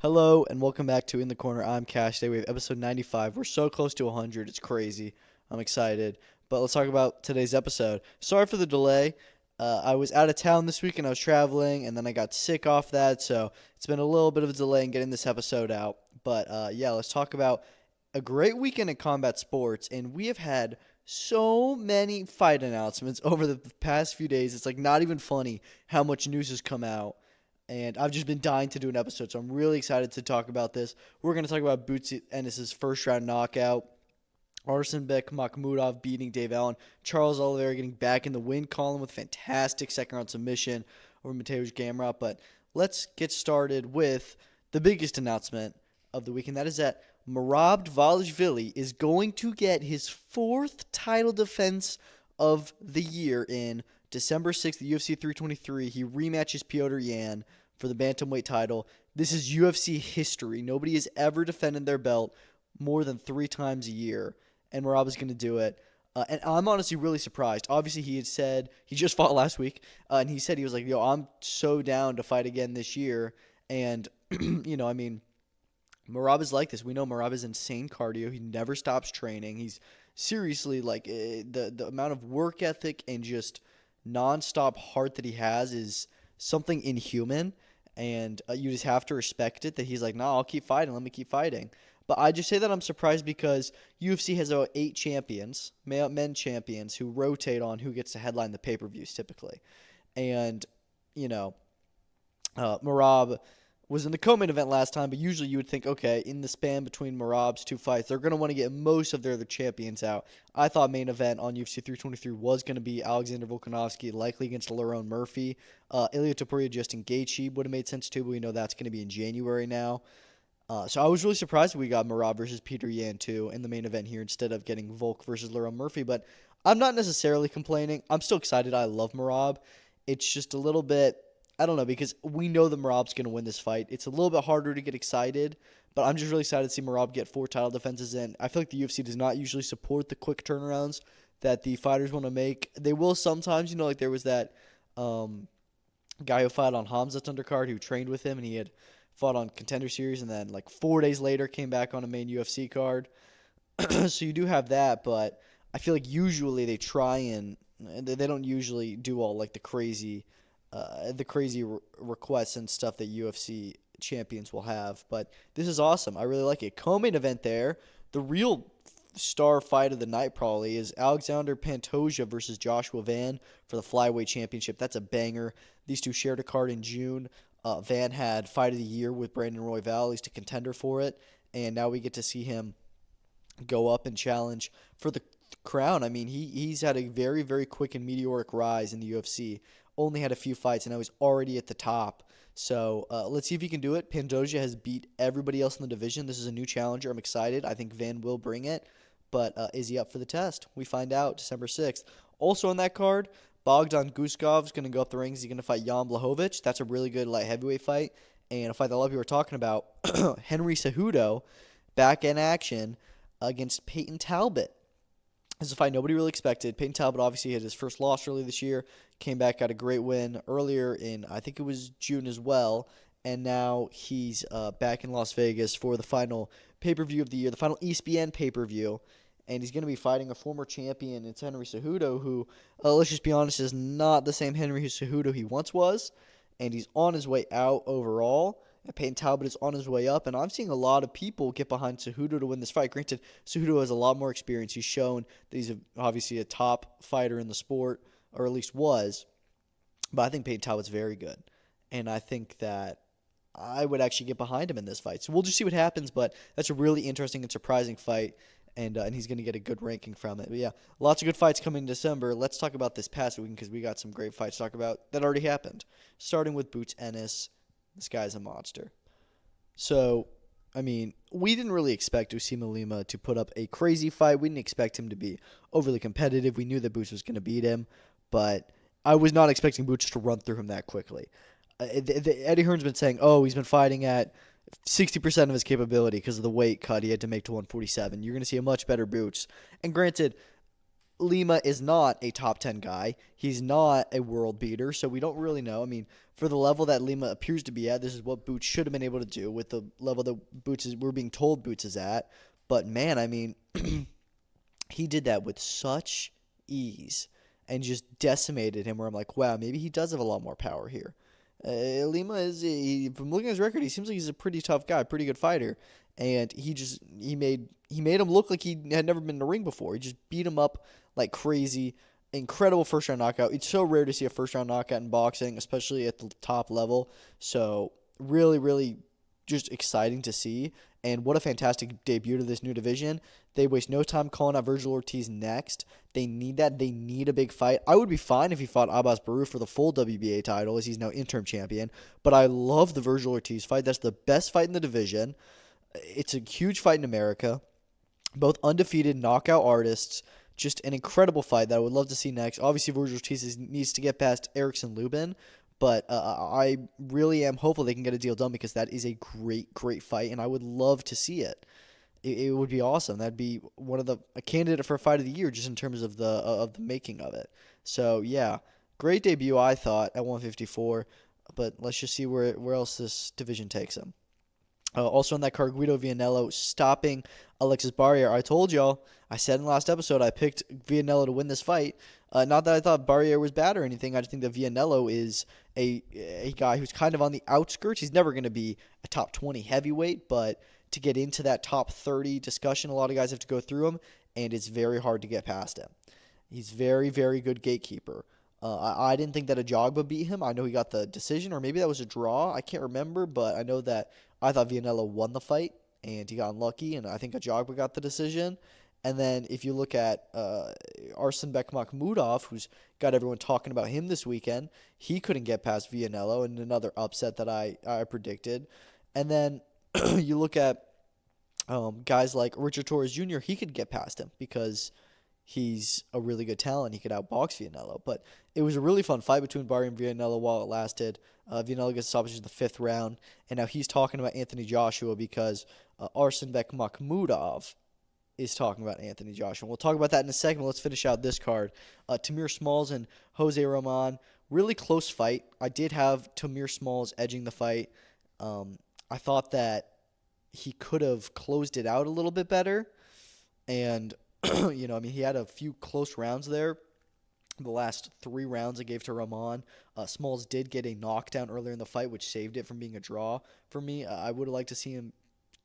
Hello and welcome back to In the Corner. I'm Cash. Today we have episode 95. We're so close to 100. It's crazy. I'm excited. But let's talk about today's episode. Sorry for the delay. I was out of town this week and I was traveling, and then I got sick off that, so it's been a little bit of a delay in getting this episode out. But yeah, let's talk about a great weekend in combat sports, and we have had so many fight announcements over the past few days. It's like not even funny how much news has come out. And I've just been dying to do an episode, so I'm really excited to talk about this. We're going to talk about Boots Ennis' first round knockout, Arslanbek Makhmudov beating Dave Allen, Charles Oliveira getting back in the win column with fantastic second round submission over Mateusz Gamrot. But let's get started with the biggest announcement of the week, and that is that Merab Dvalishvili is going to get his fourth title defense of the year in December 6th at UFC 323. He rematches Petr Yan for the bantamweight title. This is UFC history. Nobody has ever defended their belt more than 3 times a year, and Merab is going to do it. And I'm honestly really surprised. Obviously, he had said he just fought last week, and he said he was like, "Yo, I'm so down to fight again this year." And Merab is like this. We know Merab is insane cardio. He never stops training. He's seriously like the amount of work ethic and just nonstop heart that he has is something inhuman, and you just have to respect it that he's like, nah, I'll keep fighting. Let me keep fighting. But I just say that I'm surprised because UFC has about 8 champions, men champions, who rotate on who gets to headline the pay-per-views typically. And, Merab was in the co-main event last time, but usually you would think, okay, in the span between Merab's 2 fights, they're going to want to get most of their other champions out. I thought main event on UFC 323 was going to be Alexander Volkanovski, likely against Lerone Murphy. Ilia Topuria, Justin Gaethje would have made sense too, but we know that's going to be in January now. So I was really surprised we got Merab versus Petr Yan too in the main event here instead of getting Volk versus Lerone Murphy, but I'm not necessarily complaining. I'm still excited. I love Merab. It's just a little bit, I don't know, because we know that Merab's going to win this fight. It's a little bit harder to get excited, but I'm just really excited to see Merab get 4 title defenses in. I feel like the UFC does not usually support the quick turnarounds that the fighters want to make. They will sometimes, like there was that guy who fought on Hamzat's undercard who trained with him, and he had fought on Contender Series, and then like 4 days later came back on a main UFC card. So you do have that, but I feel like usually they try and they don't usually do all like the crazy requests and stuff that UFC champions will have. But this is awesome. I really like it. Co-main event there. The real star fight of the night probably is Alexandre Pantoja versus Joshua Van for the flyweight championship. That's a banger. These two shared a card in June. Van had fight of the year with Brandon Royval. He's a contender for it. And now we get to see him go up and challenge for the crown. I mean, he's had a very, very quick and meteoric rise in the UFC. Only had a few fights, and now he's already at the top. So let's see if he can do it. Pantoja has beat everybody else in the division. This is a new challenger. I'm excited. I think Van will bring it. But is he up for the test? We find out December 6th. Also on that card, Bogdan Guskov is going to go up the rings. He's going to fight Jan Blachowicz. That's a really good light heavyweight fight. And a fight that a lot of people are talking about, Henry Cejudo back in action against Peyton Talbot. This is a fight nobody really expected. Peyton Talbot obviously had his first loss early this year, came back, got a great win earlier in, I think it was June as well, and now he's back in Las Vegas for the final pay-per-view of the year, the final ESPN pay-per-view, and he's going to be fighting a former champion. It's Henry Cejudo, who, let's just be honest, is not the same Henry Cejudo he once was, and he's on his way out overall. And Peyton Talbot is on his way up, and I'm seeing a lot of people get behind Cejudo to win this fight. Granted, Cejudo has a lot more experience. He's shown that he's obviously a top fighter in the sport, or at least was. But I think Peyton Talbot's very good, and I think that I would actually get behind him in this fight. So we'll just see what happens, but that's a really interesting and surprising fight, and he's going to get a good ranking from it. But yeah, lots of good fights coming in December. Let's talk about this past weekend because we got some great fights to talk about that already happened, starting with Boots Ennis. This guy's a monster. So, I mean, we didn't really expect Uisma Lima to put up a crazy fight. We didn't expect him to be overly competitive. We knew that Boots was going to beat him, but I was not expecting Boots to run through him that quickly. Eddie Hearn's been saying, he's been fighting at 60% of his capability because of the weight cut he had to make to 147. You're going to see a much better Boots. And granted, Lima is not a top 10 guy. He's not a world beater, so we don't really know. I mean, for the level that Lima appears to be at, this is what Boots should have been able to do with the level that we're being told Boots is at. But man, I mean, he did that with such ease and just decimated him where I'm like, wow, maybe he does have a lot more power here. Lima from looking at his record, he seems like he's a pretty tough guy, pretty good fighter, and he made him look like he had never been in the ring before. He just beat him up like crazy. Incredible first round knockout. It's so rare to see a first round knockout in boxing, especially at the top level. So really, really just exciting to see. And what a fantastic debut to this new division. They waste no time calling out Vergil Ortiz next. They need that. They need a big fight. I would be fine if he fought Abbas Baru for the full WBA title, as he's now interim champion. But I love the Vergil Ortiz fight. That's the best fight in the division. It's a huge fight in America. Both undefeated knockout artists. Just an incredible fight that I would love to see next. Obviously, Vergil Ortiz needs to get past Erickson Lubin. But I really am hopeful they can get a deal done because that is a great, great fight, and I would love to see it. It would be awesome. That'd be a candidate for a fight of the year just in terms of the making of it. So yeah, great debut I thought at 154. But let's just see where else this division takes him. Also on that card, Guido Vianello stopping Alexis Barrier. I told y'all, I said in the last episode, I picked Vianello to win this fight. Not that I thought Barrier was bad or anything. I just think that Vianello is a guy who's kind of on the outskirts. He's never going to be a top 20 heavyweight, but to get into that top 30 discussion, a lot of guys have to go through him, and it's very hard to get past him. He's very, very good gatekeeper. I didn't think that Ajagba beat him. I know he got the decision, or maybe that was a draw. I can't remember, but I know that I thought Vianello won the fight, and he got unlucky, and I think Ajagba got the decision. And then if you look at Arslanbek Makhmudov, who's got everyone talking about him this weekend, he couldn't get past Vianello in another upset that I predicted. And then you look at guys like Richard Torres Jr., he could get past him because he's a really good talent. He could outbox Vianello. But it was a really fun fight between Barry and Vianello while it lasted. Vianello gets stoppage in the 5th round. And now he's talking about Anthony Joshua because Arslanbek Makhmudov is talking about Anthony Joshua. We'll talk about that in a second. Let's finish out this card. Tamir Smalls and Jose Roman. Really close fight. I did have Tamir Smalls edging the fight. I thought that he could have closed it out a little bit better. And he had a few close rounds there. The last 3 rounds I gave to Rahman. Smalls did get a knockdown earlier in the fight, which saved it from being a draw for me. I would have liked to see him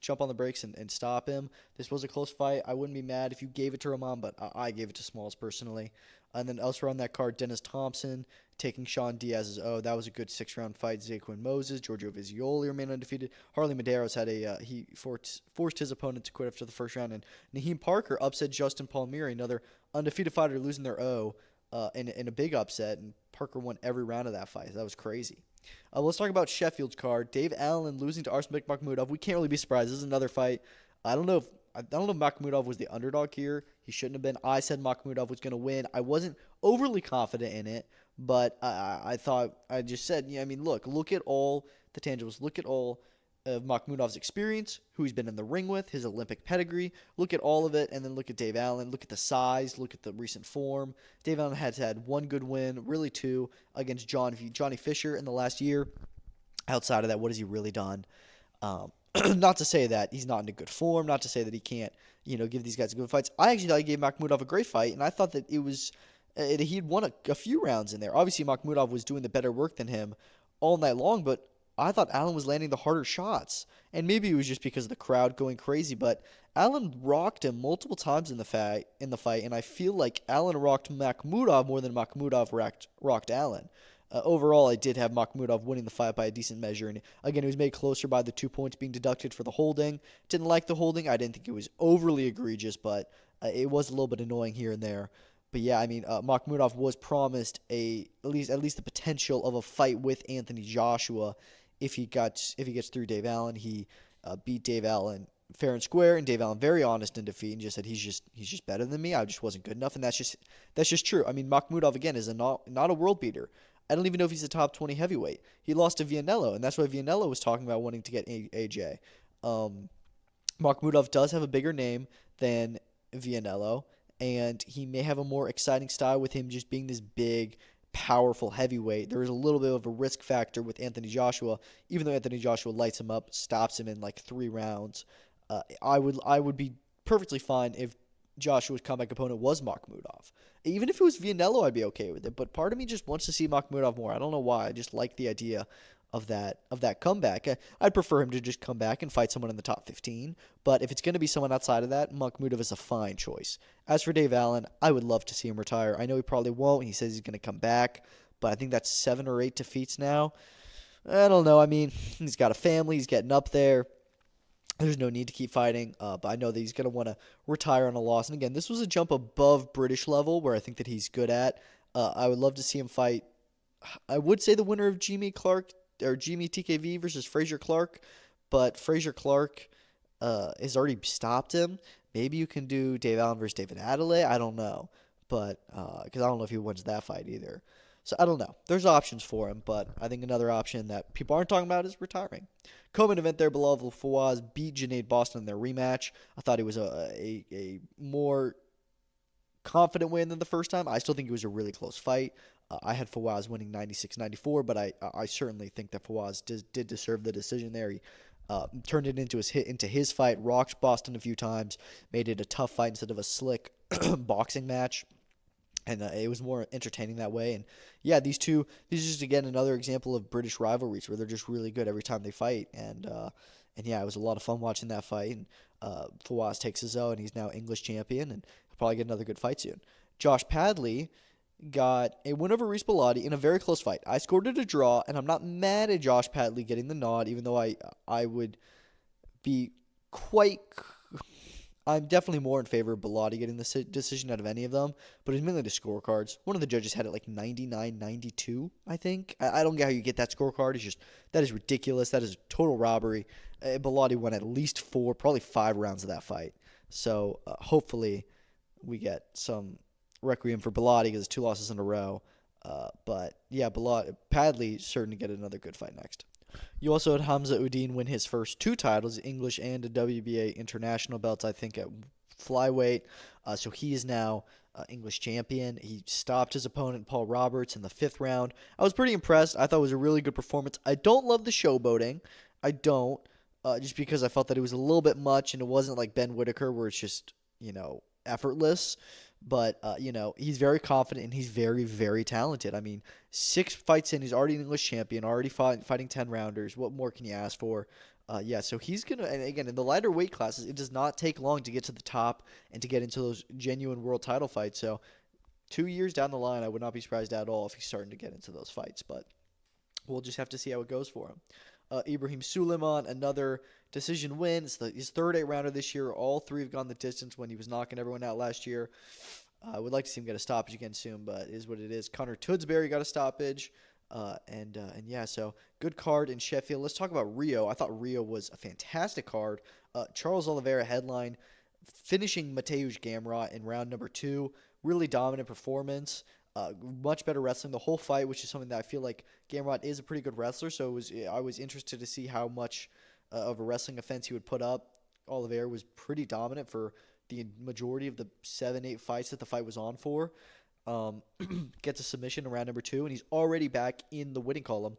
jump on the brakes and stop him. This was a close fight. I wouldn't be mad if you gave it to Rahman, but I gave it to Smalls personally. And then elsewhere on that card, Dennis Thompson taking Sean Diaz's that was a good 6-round fight. Zaquin Moses, Giorgio Vizioli remained undefeated. Harley Medeiros had he forced his opponent to quit after the first round. And Naheem Parker upset Justin Palmieri, another undefeated fighter losing their in a big upset. And Parker won every round of that fight. That was crazy. Let's talk about Sheffield's card. Dave Allen losing to Arslanbek Makhmudov. We can't really be surprised. This is another fight. I don't know if Makhmudov was the underdog here. He shouldn't have been. I said Makhmudov was going to win. I wasn't overly confident in it, but I just said, look at all the tangibles. Look at all of Makhmudov's experience, who he's been in the ring with, his Olympic pedigree. Look at all of it, and then look at Dave Allen. Look at the size. Look at the recent form. Dave Allen has had 1 good win, really 2, against Johnny Fisher in the last year. Outside of that, what has he really done? Not to say that he's not in a good form, not to say that he can't, give these guys good fights. I actually thought he gave Makhmudov a great fight, and I thought that it was he'd won a few rounds in there. Obviously, Makhmudov was doing the better work than him all night long, but I thought Allen was landing the harder shots. And maybe it was just because of the crowd going crazy, but Allen rocked him multiple times in the fight, and I feel like Allen rocked Makhmudov more than Makhmudov rocked Allen. Overall, I did have Makhmudov winning the fight by a decent measure, and again, it was made closer by the 2 points being deducted for the holding. Didn't like the holding. I didn't think it was overly egregious, but it was a little bit annoying here and there. But yeah, Makhmudov was promised at least the potential of a fight with Anthony Joshua if he gets through Dave Allen. He beat Dave Allen fair and square, and Dave Allen very honest in defeat, and just said he's just better than me. I just wasn't good enough, and that's just true. Makhmudov again is not a world beater. I don't even know if he's a top 20 heavyweight. He lost to Vianello, and that's why Vianello was talking about wanting to get AJ. Makhmudov does have a bigger name than Vianello, and he may have a more exciting style with him just being this big, powerful heavyweight. There is a little bit of a risk factor with Anthony Joshua, even though Anthony Joshua lights him up, stops him in like 3 rounds. I would be perfectly fine if Joshua's comeback opponent was Makhmudov. Even if it was Vianello, I'd be okay with it. But part of me just wants to see Makhmudov more. I don't know why. I just like the idea of that comeback. I'd prefer him to just come back and fight someone in the top 15. But if it's going to be someone outside of that, Makhmudov is a fine choice. As for Dave Allen, I would love to see him retire. I know he probably won't. He says he's going to come back. But I think that's 7 or 8 defeats now. I don't know. I mean, he's got a family. He's getting up there. There's no need to keep fighting, but I know that he's going to want to retire on a loss. And again, this was a jump above British level, where I think that he's good at. I would love to see him fight. I would say the winner of Jimmy Clark or Jimmy TKV versus Fraser Clark, but Fraser Clark has already stopped him. Maybe you can do Dave Allen versus David Adelaide. I don't know, but because I don't know if he wins that fight either. So I don't know. There's options for him, but I think another option that people aren't talking about is retiring. Co-main event there, Bilal Fawaz beat Junaid Boston in their rematch. I thought it was a more confident win than the first time. I still think it was a really close fight. I had Fawaz winning 96-94, but I certainly think that Fawaz did deserve the decision there. He turned it into his fight, rocked Boston a few times, made it a tough fight instead of a slick boxing match. And it was more entertaining that way. And yeah, these are just, again, another example of British rivalries where they're just really good every time they fight. And yeah, it was a lot of fun watching that fight. And Fawaz takes his own, and he's now English champion, and he'll probably get another good fight soon. Josh Padley got a win over Reece Bellotti in a very close fight. I scored it a draw, and I'm not mad at Josh Padley getting the nod, even though I would be I'm definitely more in favor of Bellotti getting the decision out of any of them, but it's mainly the scorecards. One of the judges had it like 99-92, I think. I don't get how you get that scorecard. That is ridiculous. That is total robbery. Bellotti won at least 4, probably 5 rounds of that fight. So hopefully we get some requiem for Bellotti because it's 2 losses in a row. But yeah, Padley certain to get another good fight next. You also had Hamza Udin win his first 2 titles, English and a WBA international belts, I think, at flyweight. So he is now English champion. He stopped his opponent, Paul Roberts, in the 5th round. I was pretty impressed. I thought it was a really good performance. I don't love the showboating. I don't, just because I felt that it was a little bit much, and it wasn't like Ben Whitaker where it's just, effortless. But, he's very confident, and he's very, very talented. I mean, 6 fights in, he's already an English champion, already fighting 10-rounders. What more can you ask for? So he's going to – and again, in the lighter weight classes, it does not take long to get to the top and to get into those genuine world title fights. So 2 years down the line, I would not be surprised at all if he's starting to get into those fights. But we'll just have to see how it goes for him. Ibrahim Suleiman, another decision win. It's his 3rd 8-rounder this year. All 3 have gone the distance when he was knocking everyone out last year. I would like to see him get a stoppage again soon, but it is what it is. Connor Toodsbury got a stoppage. And yeah, so good card in Sheffield. Let's talk about Rio. I thought Rio was a fantastic card. Charles Oliveira headline, finishing Mateusz Gamrot in round number 2. Really dominant performance. Much better wrestling the whole fight, which is something that I feel like Gamrot is a pretty good wrestler. So I was interested to see how much of a wrestling offense he would put up. Oliveira was pretty dominant for the majority of the 7-8 fights that the fight was on for. Gets a submission in round number 2, and he's already back in the winning column.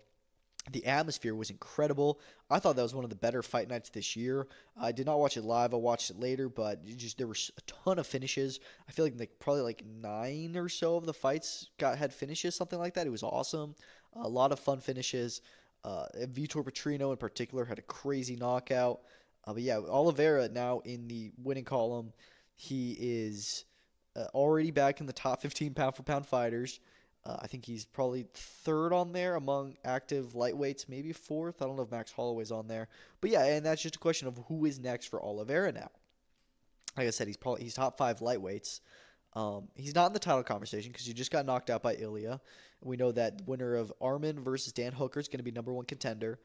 The atmosphere was incredible. I thought that was one of the better fight nights this year. I did not watch it live. I watched it later, but there were a ton of finishes. I feel like probably 9 or so of the fights had finishes, something like that. It was awesome. A lot of fun finishes. Vitor Petrino in particular had a crazy knockout. But yeah, Oliveira now in the winning column. He is already back in the top 15 pound-for-pound fighters. I think he's probably 3rd on there among active lightweights, maybe 4th. I don't know if Max Holloway's on there. But yeah, and that's just a question of who is next for Oliveira now. Like I said, he's top 5 lightweights. He's not in the title conversation because he just got knocked out by Ilya. We know that winner of Arman versus Dan Hooker is going to be number 1 contender.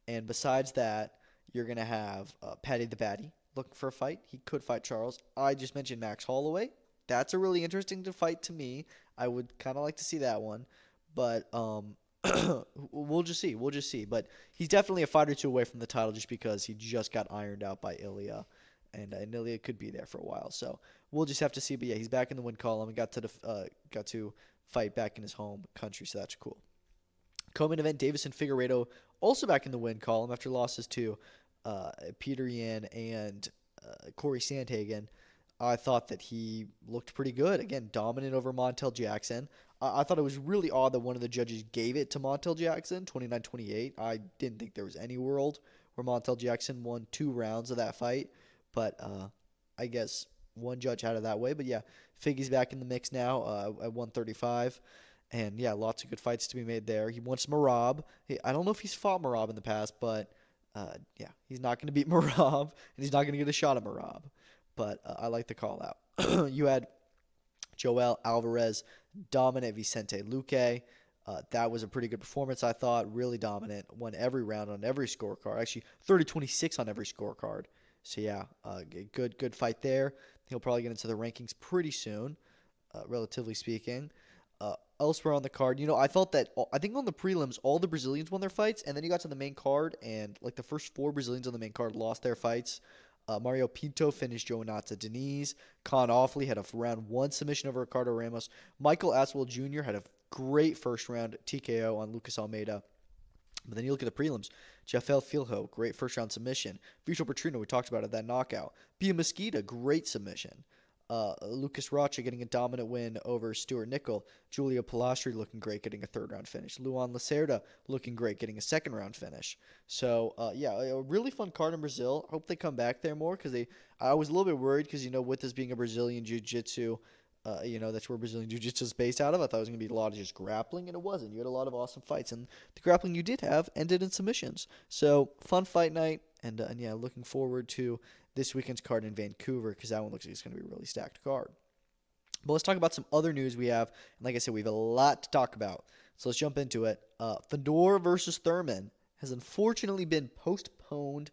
And besides that, you're going to have Paddy the Baddy looking for a fight. He could fight Charles. I just mentioned Max Holloway. That's a really interesting fight to me. I would kind of like to see that one. But we'll just see. But he's definitely a fight or 2 away from the title just because he just got ironed out by Ilya. and Ilia could be there for a while. So we'll just have to see. But yeah, he's back in the win column and got to fight back in his home country, so that's cool. Co-main event: Davison Figueiredo also back in the win column after losses to Petr Yan and Corey Sandhagen. I thought that he looked pretty good. Again, dominant over Montel Jackson. I thought it was really odd that one of the judges gave it to Montel Jackson, 29-28. I didn't think there was any world where Montel Jackson won 2 rounds of that fight. But I guess one judge had it that way. But yeah, Figgy's back in the mix now at 135. And yeah, lots of good fights to be made there. He wants Merab. I don't know if he's fought Merab in the past, but yeah, he's not going to beat Merab, and he's not going to get a shot at Merab. But I like the call out. You had Joel Alvarez dominate Vicente Luque. That was a pretty good performance, I thought. Really dominant. Won every round on every scorecard. Actually, 30-26 on every scorecard. So yeah, good fight there. He'll probably get into the rankings pretty soon, relatively speaking. Elsewhere on the card, I thought that I think on the prelims all the Brazilians won their fights, and then you got to the main card, and like the first 4 Brazilians on the main card lost their fights. Mario Pinto finished Joe Nata Diniz. Con Offley had a round 1 submission over Ricardo Ramos. Michael Aswell Jr. had a great first round TKO on Lucas Almeida. But then you look at the prelims. Jafel Filho, great first round submission. Vitor Petrino, we talked about it, that knockout. Bia Mesquita, great submission. Lucas Rocha getting a dominant win over Stuart Nickel. Julio Palastri looking great, getting a 3rd round finish. Luan Lacerda looking great, getting a 2nd round finish. So, yeah, a really fun card in Brazil. Hope they come back there more because I was a little bit worried because, with this being a Brazilian Jiu-Jitsu, that's where Brazilian Jiu-Jitsu is based out of. I thought it was going to be a lot of just grappling, and it wasn't. You had a lot of awesome fights, and the grappling you did have ended in submissions. So, fun fight night, and yeah, looking forward to this weekend's card in Vancouver because that one looks like it's going to be a really stacked card. But let's talk about some other news we have. And like I said, we have a lot to talk about. So let's jump into it. Fundora versus Thurman has unfortunately been postponed.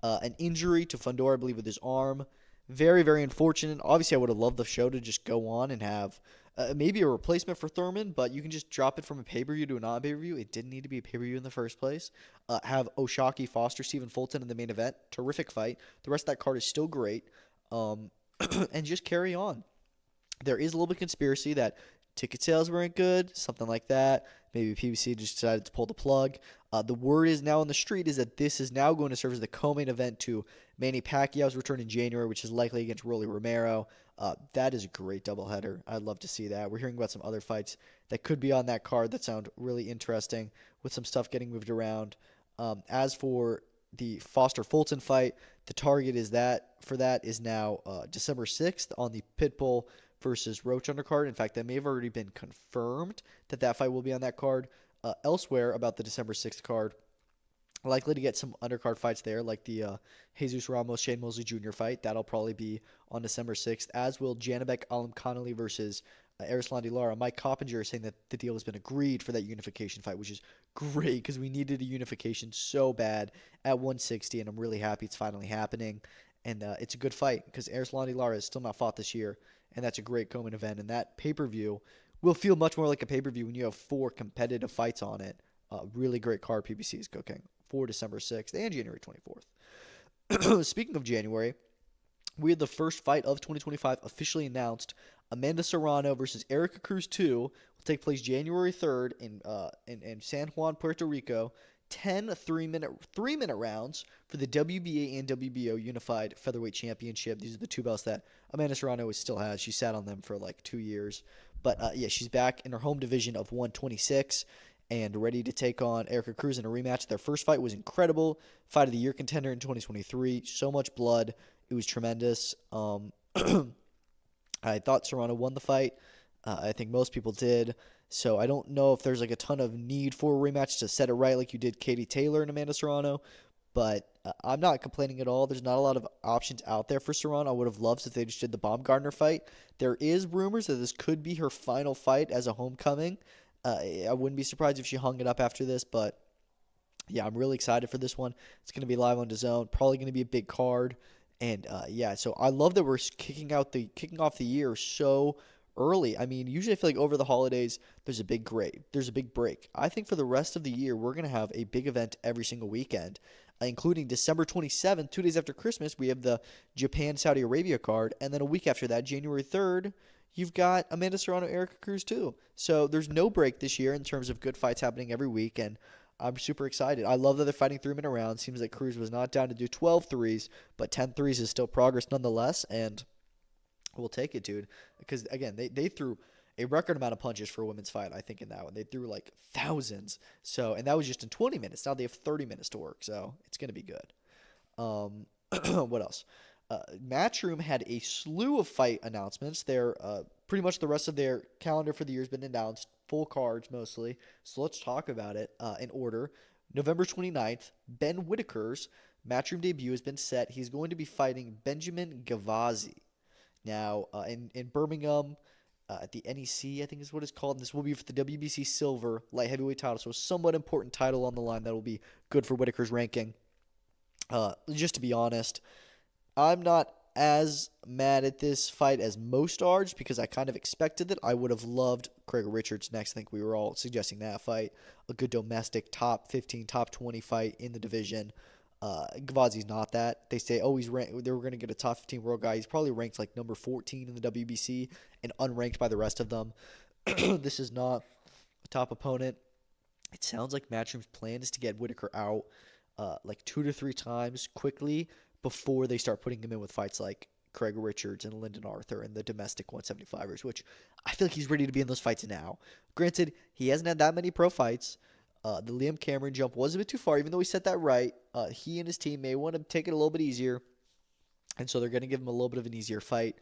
An injury to Fundora, I believe, with his arm. Very, very unfortunate. Obviously, I would have loved the show to just go on and have maybe a replacement for Thurman, but you can just drop it from a pay-per-view to a non-pay-per-view. It didn't need to be a pay-per-view in the first place. Have Oshaki Foster, Stephen Fulton in the main event. Terrific fight. The rest of that card is still great. And just carry on. There is a little bit of conspiracy that ticket sales weren't good, something like that. Maybe PBC just decided to pull the plug. The word is now on the street is that this is now going to serve as the co-main event to Manny Pacquiao's return in January, which is likely against Rolly Romero. That is a great doubleheader. I'd love to see that. We're hearing about some other fights that could be on that card that sound really interesting with some stuff getting moved around. As for the Foster-Fulton fight, the target is now December 6th on the Pitbull versus Roach undercard. In fact, that may have already been confirmed that fight will be on that card. Elsewhere about the December 6th card, likely to get some undercard fights there, like the Jesus Ramos Shane Mosley Jr. fight. That'll probably be on December 6th, as will Janabek Alim Connolly versus Arslan Lara. Mike Coppinger is saying that the deal has been agreed for that unification fight, which is great because we needed a unification so bad at 160, and I'm really happy it's finally happening. And it's a good fight because Arslan Lara has still not fought this year, and that's a great co-main event. And that pay-per-view will feel much more like a pay-per-view when you have 4 competitive fights on it. Really great card PBC is cooking for December 6th and January 24th. Speaking of January, we had the first fight of 2025 officially announced. Amanda Serrano versus Erica Cruz 2 will take place January 3rd in San Juan, Puerto Rico. 10 3-minute rounds for the WBA and WBO Unified Featherweight Championship. These are the 2 belts that Amanda Serrano still has. She sat on them for like 2 years. But yeah, she's back in her home division of 126 and ready to take on Erica Cruz in a rematch. Their first fight was incredible. Fight of the year contender in 2023. So much blood. It was tremendous. I thought Serrano won the fight. I think most people did. So I don't know if there's like a ton of need for a rematch to set it right like you did Katie Taylor and Amanda Serrano. But I'm not complaining at all. There's not a lot of options out there for Serrano. I would have loved if they just did the Baumgartner fight. There is rumors that this could be her final fight as a homecoming. I wouldn't be surprised if she hung it up after this. But yeah, I'm really excited for this one. It's going to be live on DAZN. Probably going to be a big card. And yeah, so I love that we're kicking off the year so early. I mean, usually I feel like over the holidays there's a big break. I think for the rest of the year we're going to have a big event every single weekend. including December 27th, 2 days after Christmas, we have the Japan-Saudi Arabia card. And then a week after that, January 3rd, you've got Amanda Serrano, Erica Cruz too. So there's no break this year in terms of good fights happening every week, and I'm super excited. I love that they're fighting Thurman around. Seems like Cruz was not down to do 12 threes, but 10 threes is still progress nonetheless, and we'll take it, dude. Because, again, they threw a record amount of punches for a women's fight, I think, in that one. They threw, like, thousands. So, and that was just in 20 minutes. Now they have 30 minutes to work, so it's going to be good. What else? Matchroom had a slew of fight announcements. They're pretty much the rest of their calendar for the year has been announced, full cards mostly. So let's talk about it in order. November 29th, Ben Whitaker's Matchroom debut has been set. He's going to be fighting Benjamin Gavazzi. Now, in Birmingham, at the NEC, I think is what it's called. And this will be for the WBC Silver light heavyweight title. So a somewhat important title on the line that will be good for Whitaker's ranking. Just to be honest, I'm not as mad at this fight as most are, just because I kind of expected it. I would have loved Craig Richards next. I think we were all suggesting that fight. A good domestic top 15, top 20 fight in the division. Gavazzi's not that. They say, oh, they were going to get a top 15 world guy. He's probably ranked like number 14 in the WBC and unranked by the rest of them. This is not a top opponent. It sounds like Matchroom's plan is to get Whitaker out like 2 to 3 times quickly before they start putting him in with fights like Craig Richards and Lyndon Arthur and the domestic 175ers, which I feel like he's ready to be in those fights now. Granted, he hasn't had that many pro fights. The Liam Cameron jump was a bit too far, even though he set that right. He and his team may want to take it a little bit easier, and so they're going to give him a little bit of an easier fight.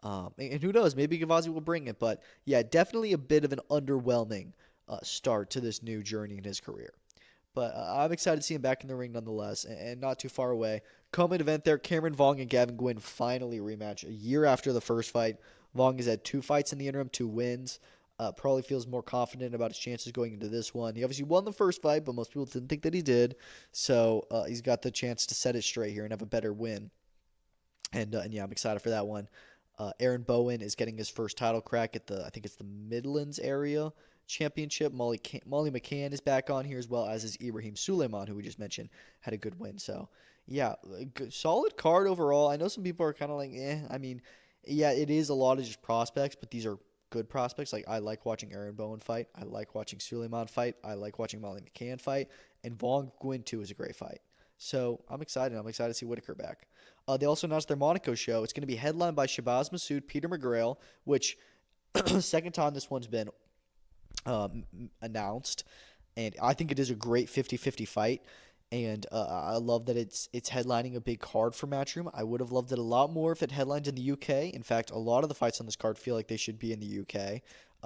And who knows, maybe Gavazzi will bring it. But, yeah, definitely a bit of an underwhelming start to this new journey in his career. But I'm excited to see him back in the ring nonetheless, and not too far away. Co-main event there, Cameron Vaughn and Gavin Gwynn finally rematch a year after the first fight. Vaughn has had 2 fights in the interim, 2 wins. Probably feels more confident about his chances going into this one. He obviously won the first fight, but most people didn't think that he did. So he's got the chance to set it straight here and have a better win. And yeah, I'm excited for that one. Aaron Bowen is getting his first title crack at I think it's the Midlands area championship. Molly McCann is back on here, as well as is Ibrahim Suleiman, who we just mentioned had a good win. So yeah, solid card overall. I know some people are kind of like, I mean, yeah, it is a lot of just prospects, but these are good prospects. Like, I like watching Aaron Bowen fight. I like watching Suleiman fight. I like watching Molly McCann fight. And Vaughn Gwynn too is a great fight. So I'm excited. I'm excited to see Whitaker back. They also announced their Monaco show. It's going to be headlined by Shabazz Massoud, Peter McGrail, which second time this one's been announced, and I think it is a great 50-50 fight, and I love that it's headlining a big card for Matchroom. I would have loved it a lot more if it headlined in the UK. In fact, a lot of the fights on this card feel like they should be in the UK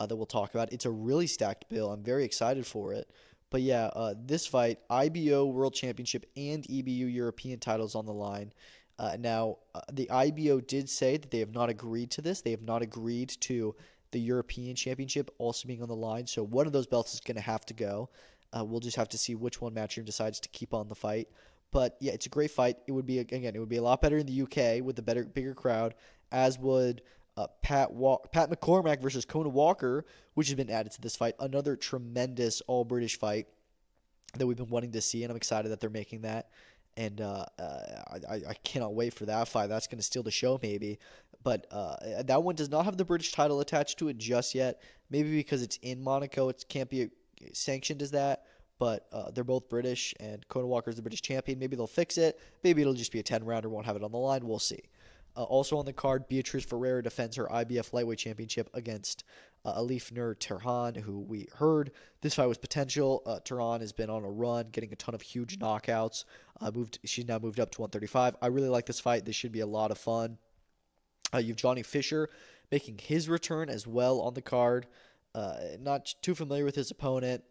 that we'll talk about. It's a really stacked bill. I'm very excited for it. But yeah, this fight, IBO World Championship and EBU European titles on the line. Now, the IBO did say that they have not agreed to this. They have not agreed to the European Championship also being on the line. So one of those belts is going to have to go. We'll just have to see which one Matchroom decides to keep on the fight. But yeah, it's a great fight. It would be a lot better in the UK with a bigger crowd, as would Pat McCormack versus Kona Walker, which has been added to this fight. Another tremendous all-British fight that we've been wanting to see, and I'm excited that they're making that. And I cannot wait for that fight. That's going to steal the show maybe. But that one does not have the British title attached to it just yet. Maybe because it's in Monaco, it can't be sanctioned as that. But they're both British, and Kona Walker's the British champion. Maybe they'll fix it. Maybe it'll just be a 10-rounder, won't have it on the line. We'll see. Also on the card, Beatriz Ferreira defends her IBF lightweight championship against Alif Nur Terhan, who we heard this fight was potential. Terhan has been on a run, getting a ton of huge knockouts. She's now moved up to 135. I really like this fight. This should be a lot of fun. You have Johnny Fisher making his return as well on the card. Not too familiar with his opponent.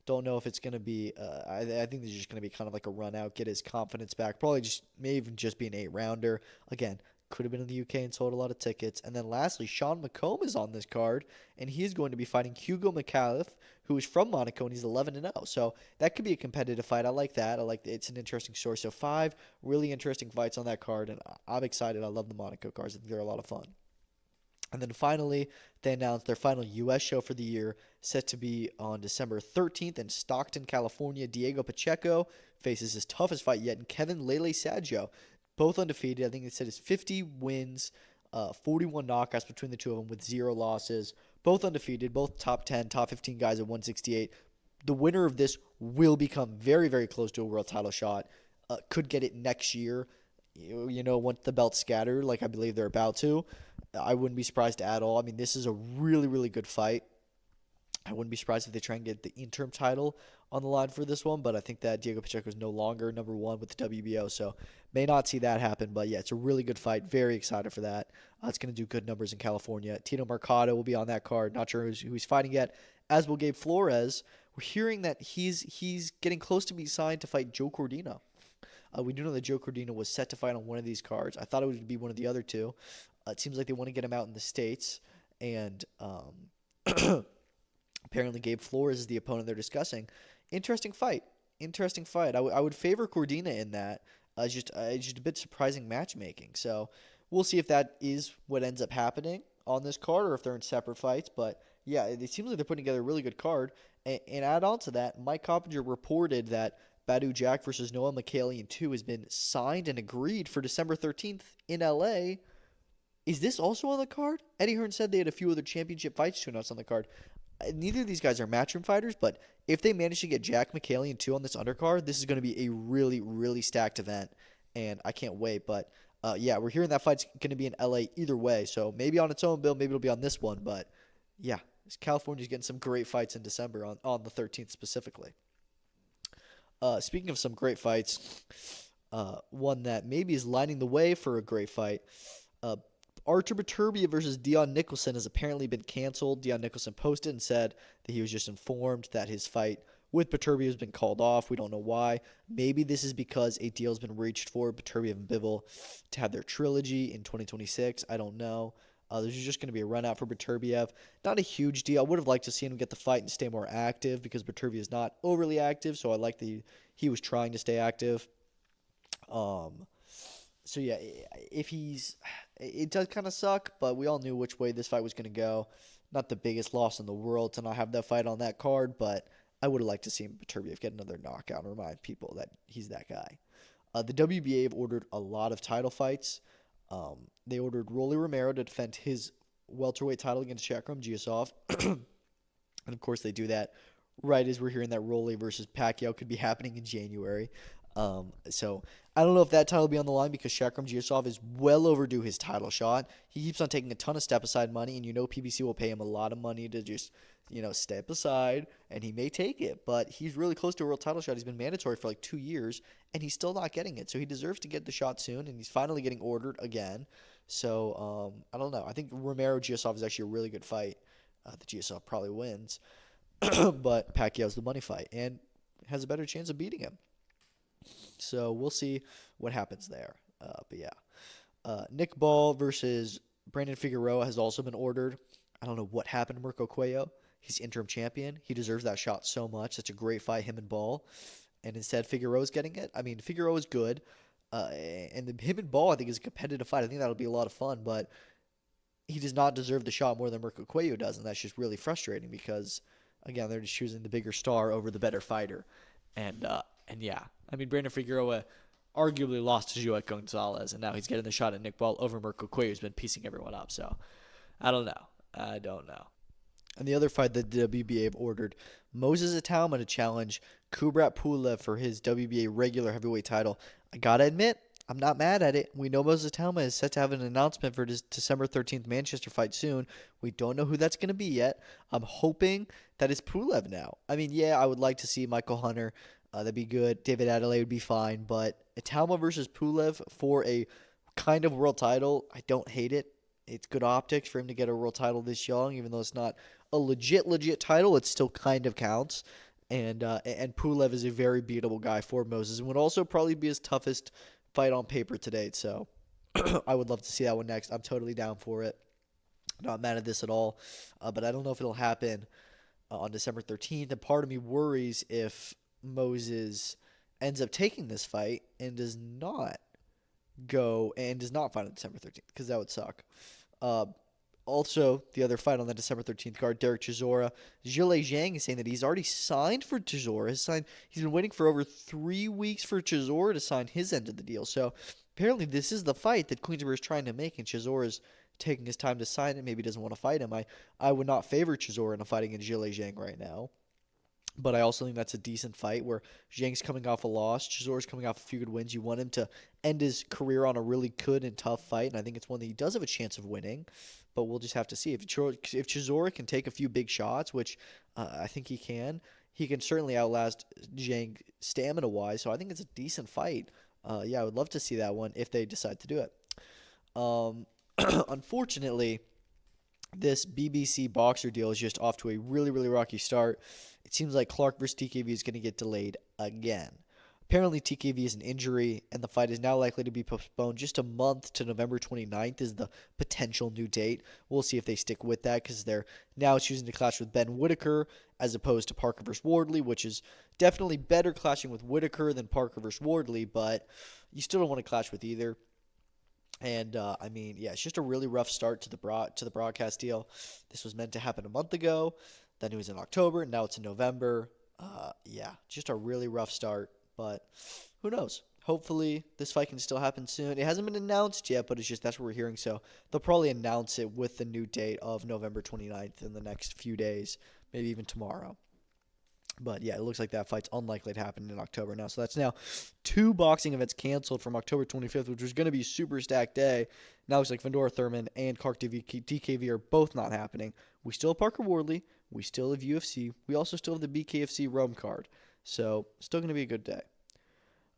Don't know if it's going to be I think this is just going to be kind of like a run out, get his confidence back. Probably may even just be an 8-rounder. Again, could have been in the UK and sold a lot of tickets. And then lastly, Sean McComb is on this card, and he is going to be fighting Hugo McAuliffe, who is from Monaco, and he's 11-0. So that could be a competitive fight. I like that. It's an interesting story. So 5 really interesting fights on that card, and I'm excited. I love the Monaco cards. I think they're a lot of fun. And then finally, they announced their final U.S. show for the year, set to be on December 13th in Stockton, California. Diego Pacheco faces his toughest fight yet, and Kevin Lele Saggio, both undefeated. I think they said it's 50 wins, 41 knockouts between the two of them with 0 losses. Both undefeated, both top 10, top 15 guys at 168. The winner of this will become very, very close to a world title shot. Could get it next year, once the belt's scattered, like I believe they're about to. I wouldn't be surprised at all. I mean, this is a really, really good fight. I wouldn't be surprised if they try and get the interim title on the line for this one, but I think that Diego Pacheco is no longer number one with the WBO, so may not see that happen. But yeah, it's a really good fight. Very excited for that. It's going to do good numbers in California. Tito Mercado will be on that card. Not sure who he's fighting yet. As will Gabe Flores. We're hearing that he's getting close to being signed to fight Joe Cordina. We do know that Joe Cordina was set to fight on one of these cards. I thought it would be one of the other two. It seems like they want to get him out in the States, and apparently Gabe Flores is the opponent they're discussing. Interesting fight. Interesting fight. I would favor Cordina in that. Just a bit surprising matchmaking. So we'll see if that is what ends up happening on this card or if they're in separate fights. But yeah, it seems like they're putting together a really good card. And add on to that, Mike Coppinger reported that Badu Jack versus Noah Mikhailian 2 has been signed and agreed for December 13th in LA. Is this also on the card? Eddie Hearn said they had a few other championship fights to announce on the card. Neither of these guys are matchroom fighters, but if they manage to get Jack Mikhailian 2 on this undercard, this is going to be a really, really stacked event, and I can't wait. But yeah, we're hearing that fight's going to be in LA either way, so maybe on its own, Bill, maybe it'll be on this one. But yeah, California's getting some great fights in December on the 13th specifically. Speaking of some great fights, one that maybe is lining the way for a great fight. Artur Beterbiev versus Dion Nicholson has apparently been canceled. Dion Nicholson posted and said that he was just informed that his fight with Beterbiev has been called off. We don't know why. Maybe this is because a deal has been reached for Beterbiev and Bivol to have their trilogy in 2026. I don't know. This is just going to be a run out for Beterbiev. Not a huge deal. I would have liked to see him get the fight and stay more active because Beterbiev is not overly active, so I like that he was trying to stay active. So yeah, it does kind of suck, but we all knew which way this fight was going to go. Not the biggest loss in the world to not have that fight on that card, but I would have liked to see Beterbiev get another knockout and remind people that he's that guy. The WBA have ordered a lot of title fights. They ordered Rolly Romero to defend his welterweight title against Shakram Giasov. And of course they do that right as we're hearing that Rolly versus Pacquiao could be happening in January. So I don't know if that title will be on the line because Shakram Giasov is well overdue his title shot. He keeps on taking a ton of step-aside money, and PBC will pay him a lot of money to just, step aside, and he may take it. But he's really close to a world title shot. He's been mandatory for like 2 years, and he's still not getting it. So he deserves to get the shot soon, and he's finally getting ordered again. So I don't know. I think Romero-Giasov is actually a really good fight. The Giasov probably wins, but Pacquiao's the money fight and has a better chance of beating him. So we'll see what happens there. But yeah, Nick Ball versus Brandon Figueroa has also been ordered. I don't know what happened to Mirko Cuello. He's interim champion. He deserves that shot so much. Such a great fight, him and Ball. And instead, Figueroa's getting it. I mean, Figueroa's good. And him and Ball, I think, is a competitive fight. I think that'll be a lot of fun. But he does not deserve the shot more than Mirko Cuello does. And that's just really frustrating because, again, they're just choosing the bigger star over the better fighter. And yeah, I mean, Brandon Figueroa arguably lost to Joet Gonzalez, and now he's getting the shot at Nick Ball over Mirko Cuello, who's been piecing everyone up. So I don't know. And the other fight that the WBA have ordered, Moses Itauma to challenge Kubrat Pulev for his WBA regular heavyweight title. I gotta admit, I'm not mad at it. We know Moses Itauma is set to have an announcement for his December 13th Manchester fight soon. We don't know who that's going to be yet. I'm hoping that it's Pulev now. I mean, yeah, I would like to see Michael Hunter. That'd be good. David Adelaide would be fine. But Itauma versus Pulev for a kind of world title, I don't hate it. It's good optics for him to get a world title this young, even though it's not a legit title. It still kind of counts. And Pulev is a very beatable guy for Moses and would also probably be his toughest fight on paper to date. So I would love to see that one next. I'm totally down for it. Not mad at this at all. But I don't know if it'll happen on December 13th. And part of me worries if Moses ends up taking this fight and does not fight on December 13th, because that would suck. Also, the other fight on the December 13th card, Derek Chisora. Zhilei Zhang is saying that he's already signed for Chisora. He's been waiting for over 3 weeks for Chisora to sign his end of the deal. So apparently this is the fight that Queensberry is trying to make, and Chisora is taking his time to sign it. Maybe doesn't want to fight him. I would not favor Chisora in a fight against Zhilei Zhang right now. But I also think that's a decent fight where Zhang's coming off a loss. Chisora's coming off a few good wins. You want him to end his career on a really good and tough fight, and I think it's one that he does have a chance of winning. But we'll just have to see. If Chisora can take a few big shots, which I think he can certainly outlast Zhang stamina-wise. So I think it's a decent fight. Yeah, I would love to see that one if they decide to do it. Unfortunately, this BBC Boxer deal is just off to a really, really rocky start. It seems like Clark versus TKV is going to get delayed again. Apparently, TKV is an injury, and the fight is now likely to be postponed just a month to November 29th is the potential new date. We'll see if they stick with that because they're now choosing to clash with Ben Whitaker as opposed to Parker versus Wardley, which is definitely better clashing with Whitaker than Parker versus Wardley, but you still don't want to clash with either. And, it's just a really rough start to the broadcast deal. This was meant to happen a month ago. Then it was in October. Now it's in November. Just a really rough start. But who knows? Hopefully this fight can still happen soon. It hasn't been announced yet, but it's just that's what we're hearing. So they'll probably announce it with the new date of November 29th in the next few days, maybe even tomorrow. But yeah, it looks like that fight's unlikely to happen in October now. So that's now 2 boxing events canceled from October 25th, which was going to be a super stacked day. Now it's like Fundora, Thurman, and Clark DKV are both not happening. We still have Parker Wardley. We still have UFC. We also still have the BKFC Rome card. So still going to be a good day.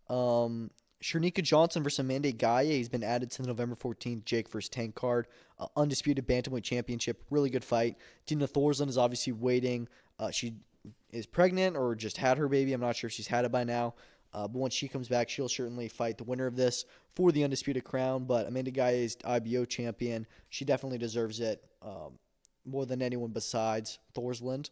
Shernika Johnson versus Amanda Gaye. He's been added to the November 14th Jake vs. Tank card. Undisputed Bantamweight Championship. Really good fight. Dina Thorsland is obviously waiting. She is pregnant or just had her baby. I'm not sure if she's had it by now. But once she comes back, she'll certainly fight the winner of this for the undisputed crown. But Amanda Gaye is IBO champion. She definitely deserves it more than anyone besides Thorsland.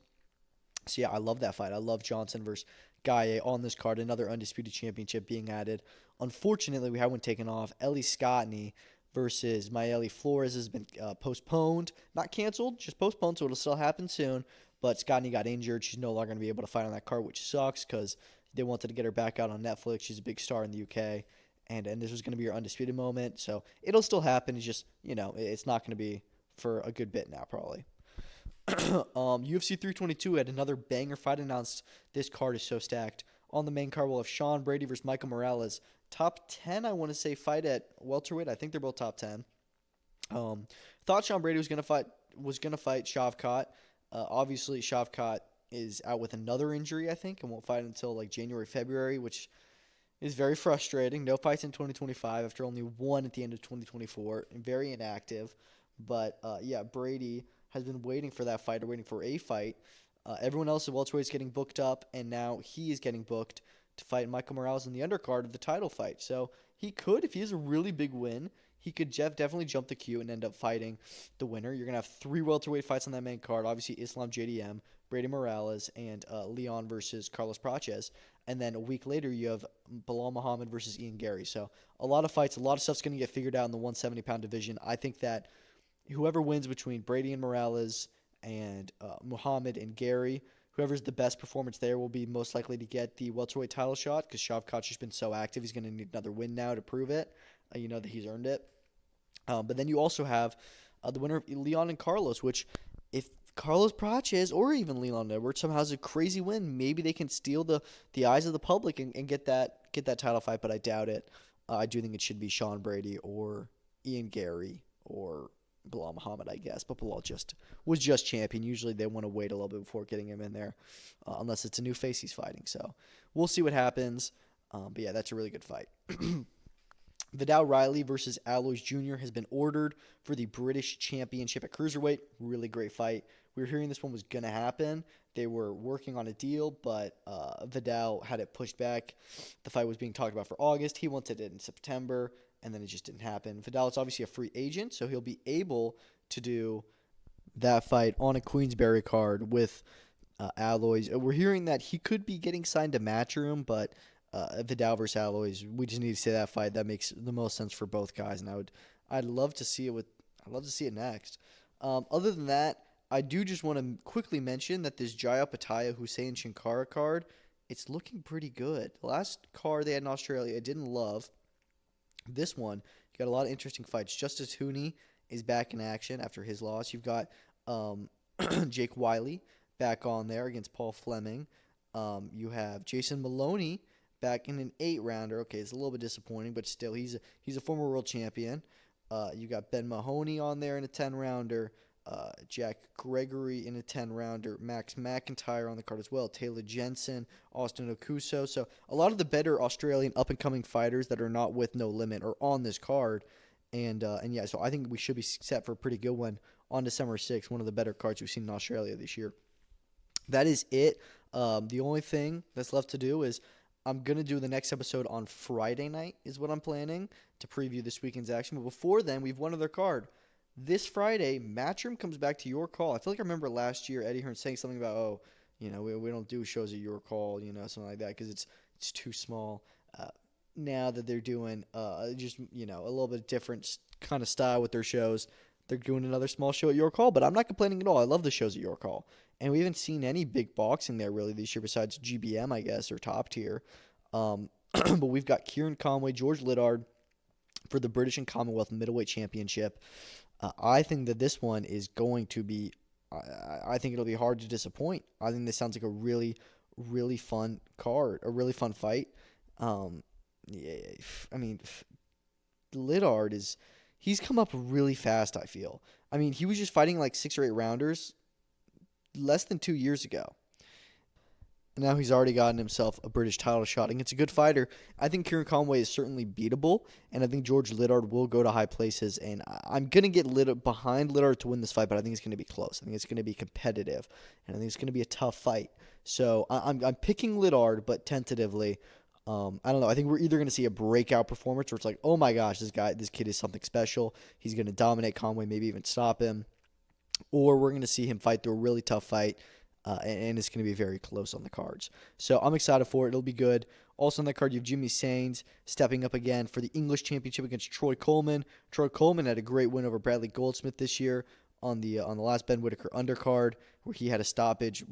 So, yeah, I love that fight. I love Johnson versus Gaye on this card. Another undisputed championship being added. Unfortunately, we had one taken off. Ellie Scottney versus Mayeli Flores has been postponed. Not canceled, just postponed, so it'll still happen soon. But Scottney got injured. She's no longer going to be able to fight on that card, which sucks because they wanted to get her back out on Netflix. She's a big star in the UK. And this was going to be her undisputed moment. So it'll still happen. It's just, it's not going to be for a good bit now, probably. UFC 322 had another banger fight announced. This card is so stacked. On the main card, we'll have Sean Brady versus Michael Morales. Top 10, I want to say, fight at welterweight. I think they're both top 10. Thought Sean Brady was going to fight Shavkat. Obviously, Shavkat is out with another injury, I think, and won't fight until like January, February, which is very frustrating. No fights in 2025 after only one at the end of 2024. And very inactive. But, Brady has been waiting for that fight or waiting for a fight. Everyone else at welterweight is getting booked up, and now he is getting booked to fight Michael Morales in the undercard of the title fight. So he could, if he has a really big win, he could definitely jump the queue and end up fighting the winner. You're going to have 3 welterweight fights on that main card. Obviously, Islam JDM, Brady Morales, and Leon versus Carlos Praches. And then a week later, you have Bilal Muhammad versus Ian Gary. So a lot of fights, a lot of stuff's going to get figured out in the 170-pound division. I think that whoever wins between Brady and Morales and Muhammad and Gary, whoever's the best performance there will be most likely to get the welterweight title shot because Shavkat's just been so active. He's going to need another win now to prove it. That he's earned it. But then you also have the winner of Leon and Carlos, which if Carlos Praches or even Leon Edwards somehow has a crazy win, maybe they can steal the eyes of the public and get that title fight, but I doubt it. I do think it should be Sean Brady or Ian Gary or Bilal Muhammad, I guess. But Bilal was just champion. Usually they want to wait a little bit before getting him in there, unless it's a new face he's fighting. So we'll see what happens. But yeah, that's a really good fight. Vidal Riley versus Alois Jr. has been ordered for the British Championship at Cruiserweight. Really great fight. We were hearing this one was going to happen. They were working on a deal, but Vidal had it pushed back. The fight was being talked about for August. He wanted it in September, and then it just didn't happen. Vidal is obviously a free agent, so he'll be able to do that fight on a Queensberry card with Alois. We're hearing that he could be getting signed to Matchroom, but Vidal versus Alois, we just need to see that fight. That makes the most sense for both guys, and I'd love to see it next. Other than that, I do just want to quickly mention that this Jayapataya Hussein Shankara card, it's looking pretty good. The last card they had in Australia, I didn't love. This one, you got a lot of interesting fights. Justice Hooney is back in action after his loss. You've got um, Jake Wiley back on there against Paul Fleming. You have Jason Maloney back in an 8-rounder. Okay, it's a little bit disappointing, but still, he's a former world champion. You got Ben Mahoney on there in a 10-rounder. Jack Gregory in a 10-rounder. Max McIntyre on the card as well. Taylor Jensen, Austin Okuso. So a lot of the better Australian up-and-coming fighters that are not with No Limit are on this card. And yeah, so I think we should be set for a pretty good one on December 6th, one of the better cards we've seen in Australia this year. That is it. The only thing that's left to do is I'm going to do the next episode on Friday night is what I'm planning to preview this weekend's action. But before then, we've one other card. This Friday, Matchroom comes back to Your Call. I feel like I remember last year Eddie Hearn saying something about, we don't do shows at Your Call, something like that because it's too small. Now that they're doing just, a little bit different kind of style with their shows, they're doing another small show at Your Call, but I'm not complaining at all. I love the shows at Your Call. And we haven't seen any big boxing there really this year besides GBM, I guess, or Top Tier. But we've got Kieran Conway, George Liddard for the British and Commonwealth Middleweight Championship. I think that this one is going to be I think it'll be hard to disappoint. I think this sounds like a really, really fun card, a really fun fight. Yeah, I mean, Liddard he's come up really fast, I feel. I mean, he was just fighting like 6 or 8 rounders less than 2 years ago. And now he's already gotten himself a British title shot. And it's a good fighter. I think Kieran Conway is certainly beatable. And I think George Liddard will go to high places. And I'm going to get behind Liddard to win this fight, but I think it's going to be close. I think it's going to be competitive. And I think it's going to be a tough fight. So I'm picking Liddard, but tentatively. I don't know. I think we're either going to see a breakout performance where it's like, oh my gosh, this kid is something special. He's going to dominate Conway, maybe even stop him. Or we're going to see him fight through a really tough fight. And it's going to be very close on the cards. So I'm excited for it. It'll be good. Also on that card, you have Jimmy Sains stepping up again for the English Championship against Troy Coleman. Troy Coleman had a great win over Bradley Goldsmith this year on the last Ben Whitaker undercard, where he had a stoppage,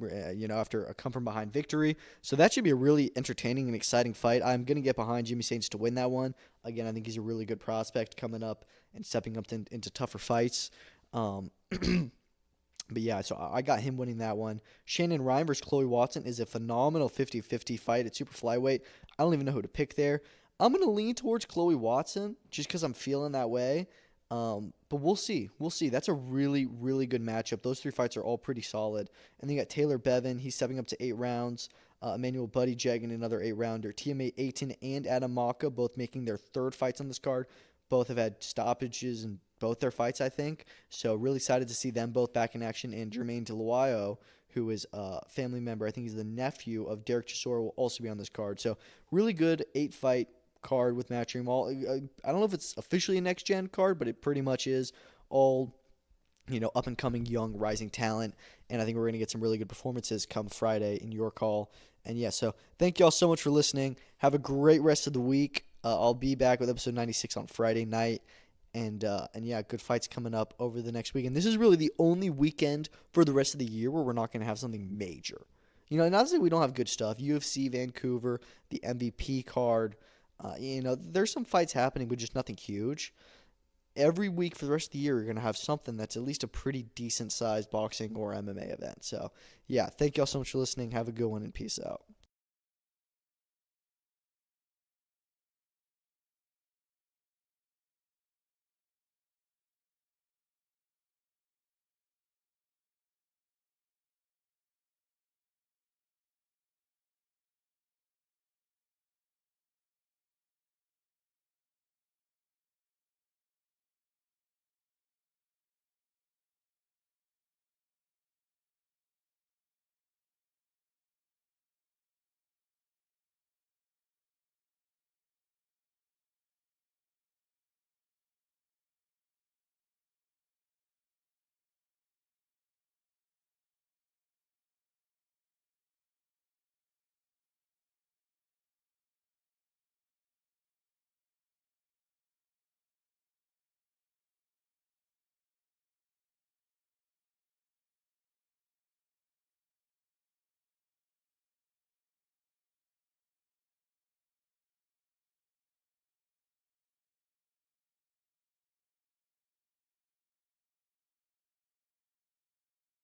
after a come-from-behind victory. So that should be a really entertaining and exciting fight. I'm going to get behind Jimmy Sains to win that one. Again, I think he's a really good prospect coming up and stepping up into tougher fights. But yeah, so I got him winning that one. Shannon Ryan versus Chloe Watson is a phenomenal 50-50 fight at super flyweight. I don't even know who to pick there. I'm going to lean towards Chloe Watson just because I'm feeling that way. But we'll see. We'll see. That's a really, really good matchup. Those 3 fights are all pretty solid. And then you got Taylor Bevan. He's stepping up to 8 rounds. Emmanuel Buttigieg in another 8-rounder. TMA Ayton and Adam Maka both making their 3rd fights on this card. Both have had stoppages in both their fights, I think. So really excited to see them both back in action. And Jermaine DeLuayo, who is a family member, I think he's the nephew of Derek Chisora, will also be on this card. So really good 8-fight card with Matchroom. I don't know if it's officially a next-gen card, but it pretty much is all, up-and-coming, young, rising talent. And I think we're going to get some really good performances come Friday in Your Call. And yeah, so thank you all so much for listening. Have a great rest of the week. I'll be back with episode 96 on Friday night. And yeah, good fights coming up over the next week. And this is really the only weekend for the rest of the year where we're not going to have something major. Not to say we don't have good stuff. UFC Vancouver, the MVP card. There's some fights happening, but just nothing huge. Every week for the rest of the year, you're going to have something that's at least a pretty decent-sized boxing or MMA event. So, yeah, thank you all so much for listening. Have a good one, and peace out.